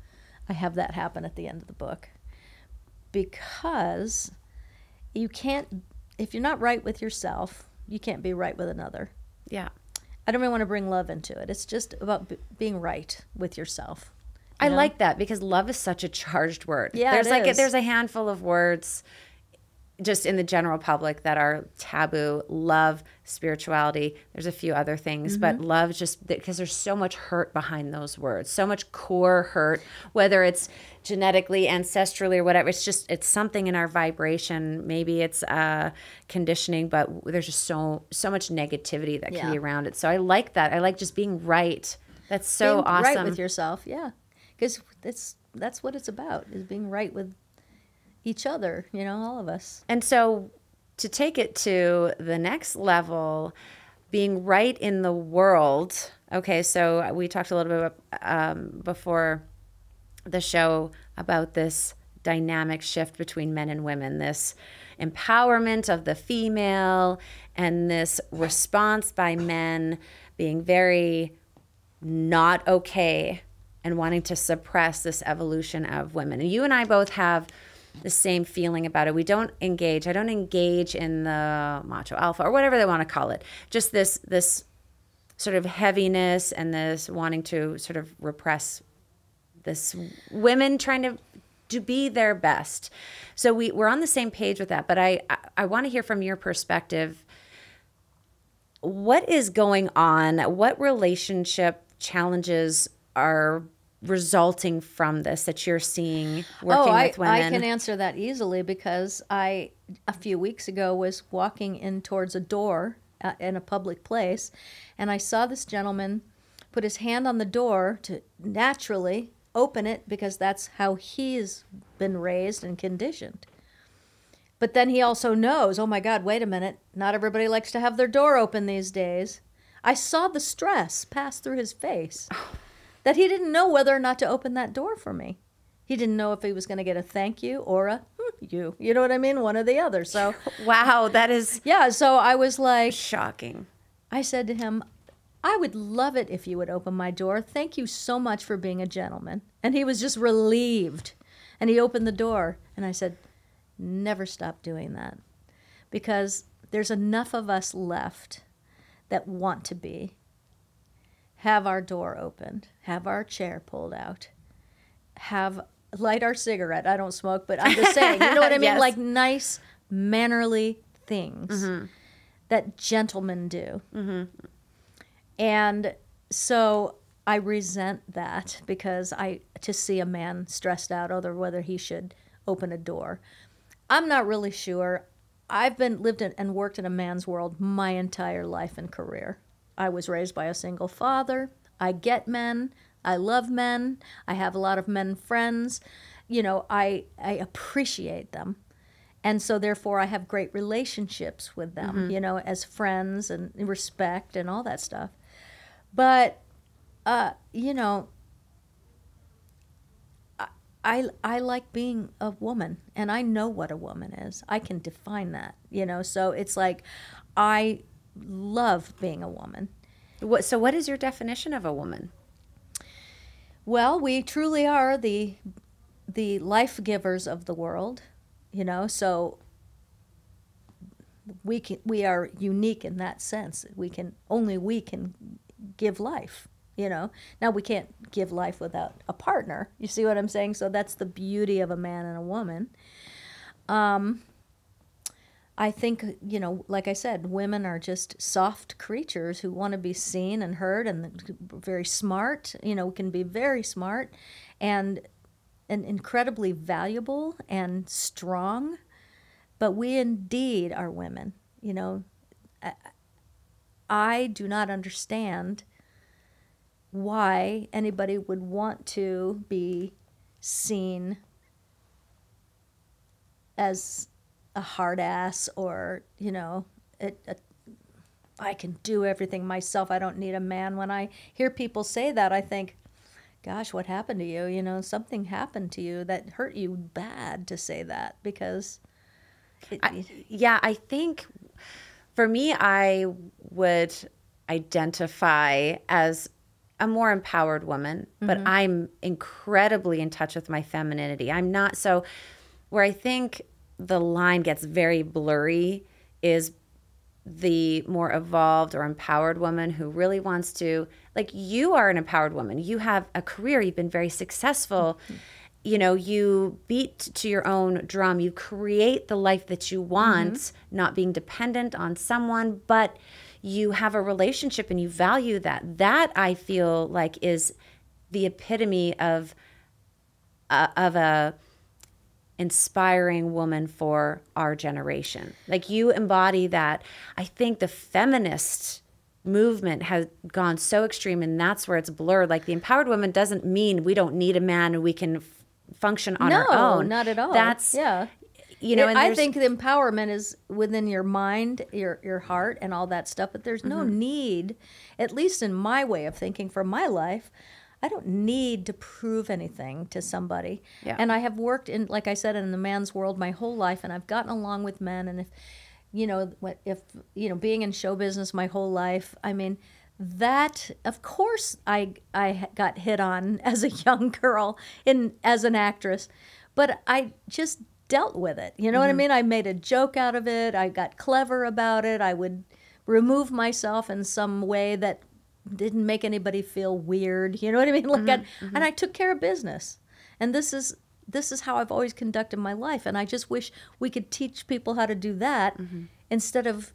that happen at the end of the book. Because you can't, if you're not right with yourself, you can't be right with another. Yeah. I don't really want to bring love into it. It's just about being right with yourself. I like that, because love is such a charged word. Yeah, there's a handful of words just in the general public that are taboo. Love, spirituality, there's a few other things, but love, just because there's so much hurt behind those words, so much core hurt, whether it's genetically, ancestrally, or whatever. It's something in our vibration. Maybe it's conditioning, but there's just so much negativity that can be around it. So I like that. I like just being right. That's so being awesome. Right with yourself, yeah. Because that's what it's about, is being right with each other, all of us. And so to take it to the next level, being right in the world. Okay, so we talked a little bit before the show about this dynamic shift between men and women, this empowerment of the female and this response by men being very not okay and wanting to suppress this evolution of women. And you and I both have the same feeling about it. I don't engage in the macho alpha or whatever they want to call it. Just this sort of heaviness and this wanting to sort of repress this women trying to be their best. So we're on the same page with that. But I want to hear from your perspective. What is going on? What relationship challenges are resulting from this that you're seeing working with women? I can answer that easily because I, a few weeks ago, was walking in towards a door in a public place, and I saw this gentleman put his hand on the door to naturally open it because that's how he's been raised and conditioned. But then he also knows, oh my God, wait a minute, not everybody likes to have their door open these days. I saw the stress pass through his face. That he didn't know whether or not to open that door for me. He didn't know if he was going to get a thank you or a you. You know what I mean? One or the other. So, wow, that is yeah. So I was like, shocking. I said to him, I would love it if you would open my door. Thank you so much for being a gentleman. And he was just relieved. And he opened the door. And I said, never stop doing that. Because there's enough of us left that want to be. Have our door opened, have our chair pulled out, light our cigarette. I don't smoke, but I'm just saying, you know what I mean? Yes. Like nice, mannerly things that gentlemen do. And so I resent that because to see a man stressed out over whether he should open a door. I'm not really sure. I've lived and worked in a man's world my entire life and career. I was raised by a single father. I get men. I love men. I have a lot of men friends. You know, I appreciate them. And so therefore I have great relationships with them, you know, as friends and respect and all that stuff. But, you know, I like being a woman, and I know what a woman is. I can define that, you know. So it's like I love being a woman. So what is your definition of a woman? Well, we truly are the life givers of the world, you know. So we are unique in that sense. Only we can give life, you know. Now we can't give life without a partner. You see what I'm saying? So that's the beauty of a man and a woman. I think, you know, like I said, women are just soft creatures who want to be seen and heard, and very smart, you know, can be very smart and incredibly valuable and strong. But we indeed are women, you know. I do not understand why anybody would want to be seen as a hard ass or, you know, I can do everything myself. I don't need a man. When I hear people say that, I think, gosh, what happened to you? You know, something happened to you that hurt you bad to say that because... I think for me, I would identify as a more empowered woman, but I'm incredibly in touch with my femininity. I'm not so... Where I think the line gets very blurry is the more evolved or empowered woman who really wants to, like, you are an empowered woman. You have a career. You've been very successful. You know, you beat to your own drum. You create the life that you want, not being dependent on someone, but you have a relationship and you value that. That, I feel like, is the epitome of a inspiring woman for our generation. Like, you embody that. I think the feminist movement has gone so extreme, and that's where it's blurred. Like, the empowered woman doesn't mean we don't need a man and we can function on our own. No, not at all. That's, yeah. You know, and I think the empowerment is within your mind, your heart, and all that stuff. But there's no need, at least in my way of thinking for my life, I don't need to prove anything to somebody. Yeah. And I have worked in, like I said, in the man's world my whole life, and I've gotten along with men. And if being in show business my whole life, I mean, that, of course, I got hit on as a young girl as an actress, but I just dealt with it. You know what I mean? I made a joke out of it. I got clever about it. I would remove myself in some way that didn't make anybody feel weird. You know what I mean? And I took care of business. And this is how I've always conducted my life. And I just wish we could teach people how to do that instead of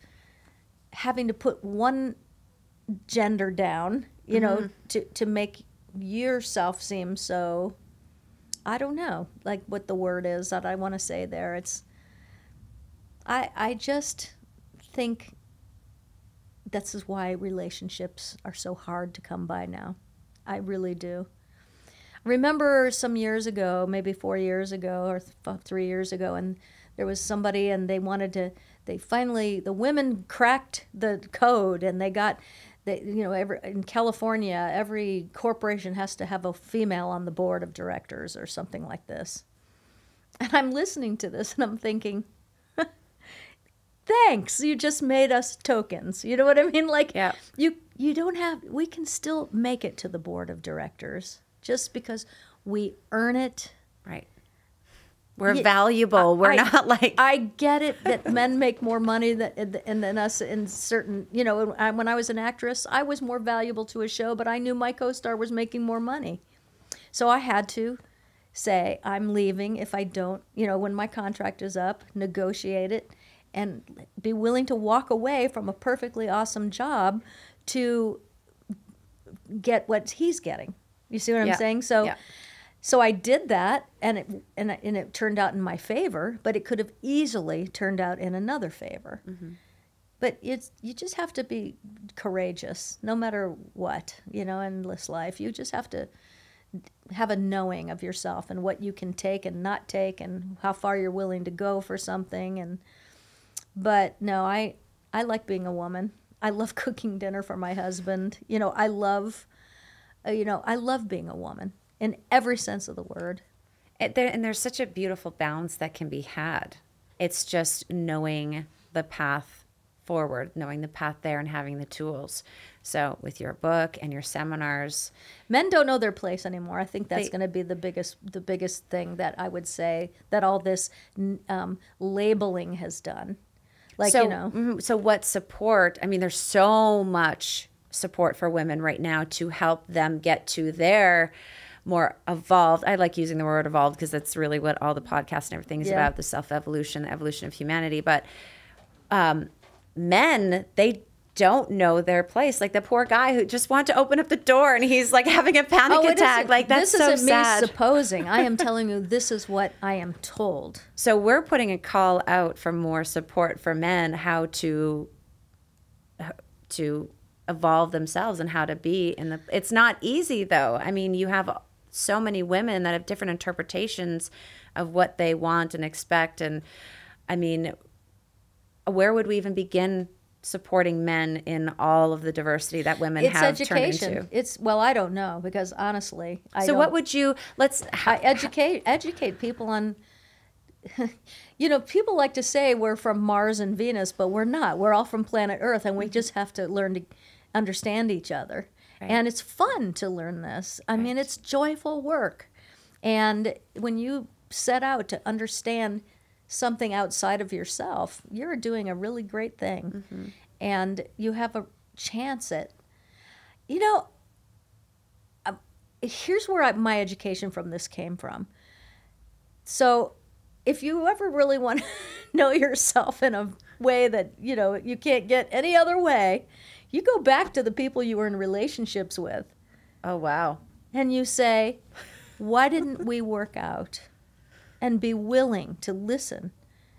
having to put one gender down, you know, to make yourself seem so, I don't know, like what the word is that I want to say there. I just think this is why relationships are so hard to come by now. I really do. Remember some years ago, maybe 4 years ago or 3 years ago, and there was somebody and the women cracked the code, and in California, every corporation has to have a female on the board of directors or something like this. And I'm listening to this and I'm thinking, thanks, you just made us tokens. You know what I mean? Like, yeah. We can still make it to the board of directors just because we earn it. Right. We're valuable. We're not like... I get it that men make more money than us in certain... when I was an actress, I was more valuable to a show, but I knew my co-star was making more money. So I had to say, I'm leaving if I don't, when my contract is up, negotiate it, and be willing to walk away from a perfectly awesome job to get what he's getting. You see what I'm saying? So I did that, and it turned out in my favor, but it could have easily turned out in another favor. Mm-hmm. But you just have to be courageous, no matter what, in this life. You just have to have a knowing of yourself and what you can take and not take and how far you're willing to go for something. But no, I like being a woman. I love cooking dinner for my husband. I love being a woman in every sense of the word. And there's such a beautiful balance that can be had. It's just knowing the path forward, knowing the path there and having the tools. So with your book and your seminars. Men don't know their place anymore. I think that's going to be the biggest thing that I would say that all this labeling has done. So what support? I mean, there's so much support for women right now to help them get to their more evolved. I like using the word evolved because that's really what all the podcast and everything is about, the self-evolution, the evolution of humanity. But men, they don't know their place. Like the poor guy who just wanted to open up the door and he's like having a panic attack. Like that's so sad. This isn't me supposing. I am telling you, this is what I am told. So we're putting a call out for more support for men, how to evolve themselves and how to be it's not easy though. I mean, you have so many women that have different interpretations of what they want and expect. And I mean, where would we even begin supporting men in all of the diversity that women have education. Turned into? I don't know, because honestly, what would you, educate people on, people like to say we're from Mars and Venus, but we're not. We're all from planet Earth, and we just have to learn to understand each other. Right. And it's fun to learn this. I mean, it's joyful work. And when you set out to understand something outside of yourself, you're doing a really great thing. Mm-hmm. And you have a chance at, here's where my education from this came from. So if you ever really want to know yourself in a way that, you can't get any other way, you go back to the people you were in relationships with. Oh, wow. And you say, why didn't we work out? And be willing to listen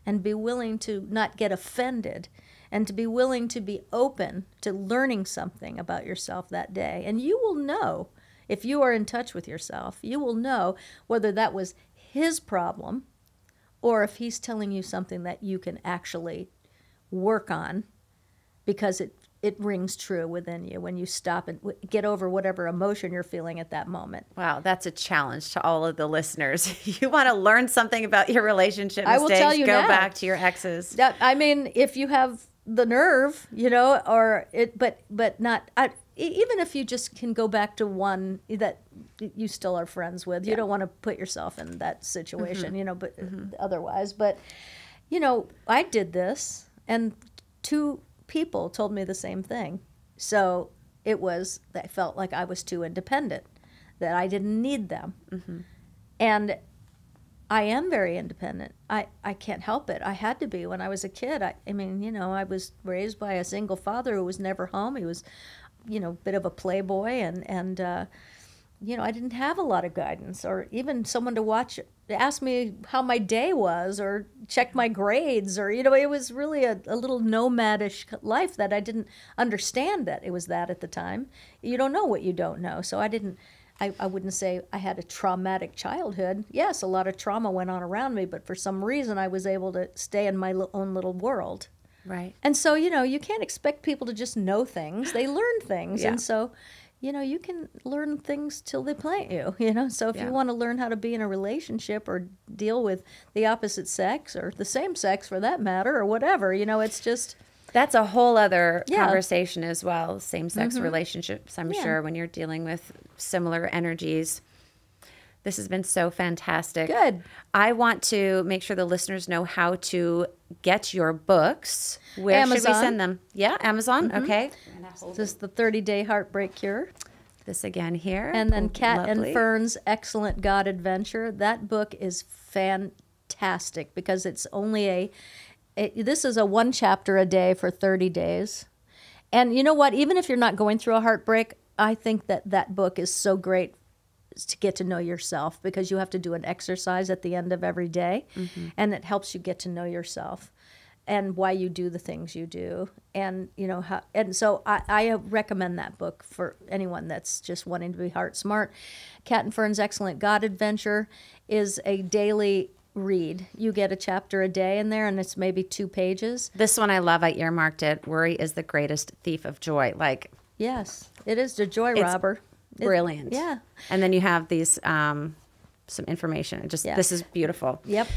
and be willing to not get offended and to be willing to be open to learning something about yourself that day. And you will know, if you are in touch with yourself, you will know whether that was his problem or if he's telling you something that you can actually work on because it rings true within you when you stop and get over whatever emotion you're feeling at that moment. Wow, that's a challenge to all of the listeners. You want to learn something about your relationship mistakes, I will tell you go now. Back to your exes. I mean, if you have the nerve, but not, even if you just can go back to one that you still are friends with, you don't want to put yourself in that situation, mm-hmm. But otherwise. But, I did this, and 2 people told me the same thing. So I felt like I was too independent, that I didn't need them. Mm-hmm. And I am very independent. I can't help it. I had to be when I was a kid. I was raised by a single father who was never home. He was, a bit of a playboy, and I didn't have a lot of guidance or even someone to ask me how my day was or check my grades or, it was really a little nomadish life that I didn't understand that it was that at the time. You don't know what you don't know. So I wouldn't say I had a traumatic childhood. Yes, a lot of trauma went on around me, but for some reason I was able to stay in my own little world. Right. And so, you can't expect people to just know things. They learn things. Yeah. And so, you can learn things till they plant you, So if you want to learn how to be in a relationship or deal with the opposite sex or the same sex for that matter or whatever, it's just... That's a whole other conversation as well, same-sex relationships, I'm sure, when you're dealing with similar energies. This has been so fantastic. Good. I want to make sure the listeners know how to get your books. Where Amazon. should we send them? Yeah, Amazon. Okay. This is the 30-Day Heartbreak Cure. This again here. And then Cat Lovely. and Fern's Excellent God Adventure. That book is fantastic because it's only this is a 1 chapter a day for 30 days. And you know what? Even if you're not going through a heartbreak, I think that book is so great to get to know yourself because you have to do an exercise at the end of every day, and it helps you get to know yourself and why you do the things you do. And, and so I recommend that book for anyone that's just wanting to be heart smart. Cat and Fern's Excellent God Adventure is a daily read. You get a chapter a day in there, and it's maybe 2 pages. This one I love. I earmarked it. Worry is the greatest thief of joy. Yes, it is the joy robber. Brilliant. Yeah. And then you have these some information. This is beautiful. Yep.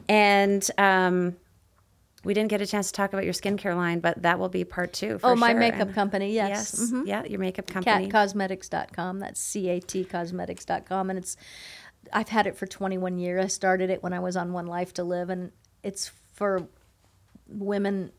And we didn't get a chance to talk about your skincare line, but that will be part 2 for my sure. makeup company, yes. Yes. Mm-hmm. Yeah, your makeup company. Catcosmetics.com. That's catcosmetics.com. And I've had it for 21 years. I started it when I was on One Life to Live, and it's for women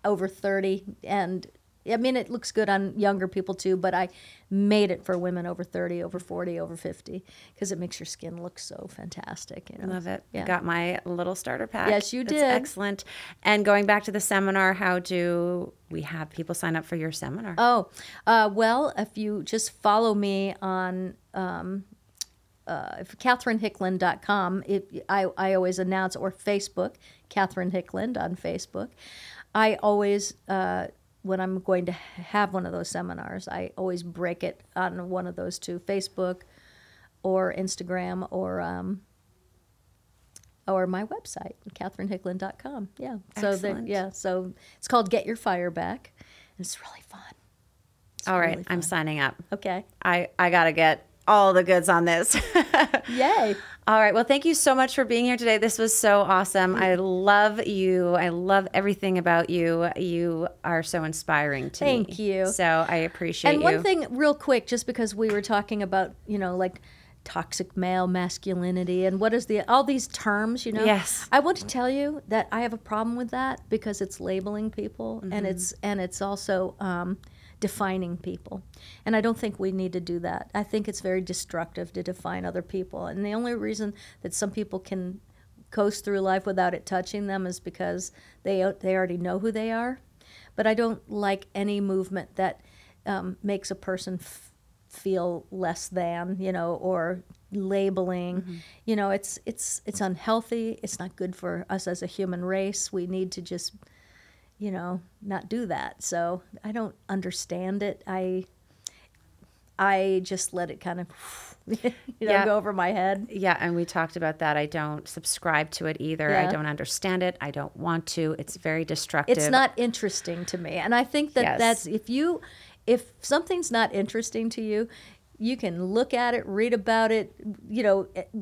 over 30. And I mean, it looks good on younger people too, but I made it for women over 30, over 40, over 50, because it makes your skin look so fantastic. Love it. Yeah. I got my little starter pack. Yes, you did. That's excellent. And going back to the seminar, how do we have people sign up for your seminar? Well, if you just follow me on CatherineHickland.com, I always announce, or Facebook, Catherine Hickland on Facebook. I always... when I'm going to have one of those seminars, I always break it on one of those 2, Facebook or Instagram or my website, CatherineHickland.com. Yeah. Excellent. So it's called Get Your Fire Back, and it's really fun. All right, really I'm signing up. Okay. I got to get all the goods on this. Yay. All right. Well, thank you so much for being here today. This was so awesome. I love you. I love everything about you. You are so inspiring to me. Thank you. So I appreciate you. And one thing real quick, just because we were talking about, like toxic male masculinity and what is all these terms, Yes. I want to tell you that I have a problem with that because it's labeling people and it's also defining people. And I don't think we need to do that. I think it's very destructive to define other people. And the only reason that some people can coast through life without it touching them is because they already know who they are. But I don't like any movement that makes a person feel less than, or labeling. It's unhealthy. It's not good for us as a human race. We need to just not do that. So I don't understand it. I just let it kind of, go over my head. Yeah, and we talked about that. I don't subscribe to it either. Yeah. I don't understand it. I don't want to. It's very destructive. It's not interesting to me. And I think that that's, if something's not interesting to you, you can look at it, read about it,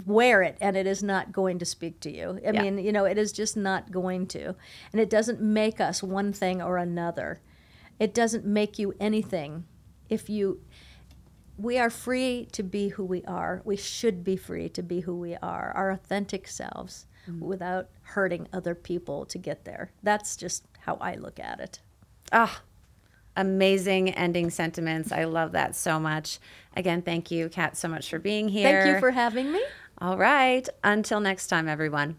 wear it, and it is not going to speak to you. I mean, it is just not going to. And it doesn't make us one thing or another. It doesn't make you anything. We are free to be who we are. We should be free to be who we are, our authentic selves, without hurting other people to get there. That's just how I look at it. Amazing ending sentiments. I love that so much. Again, thank you, Kat, so much for being here. Thank you for having me. All right. Until next time, everyone.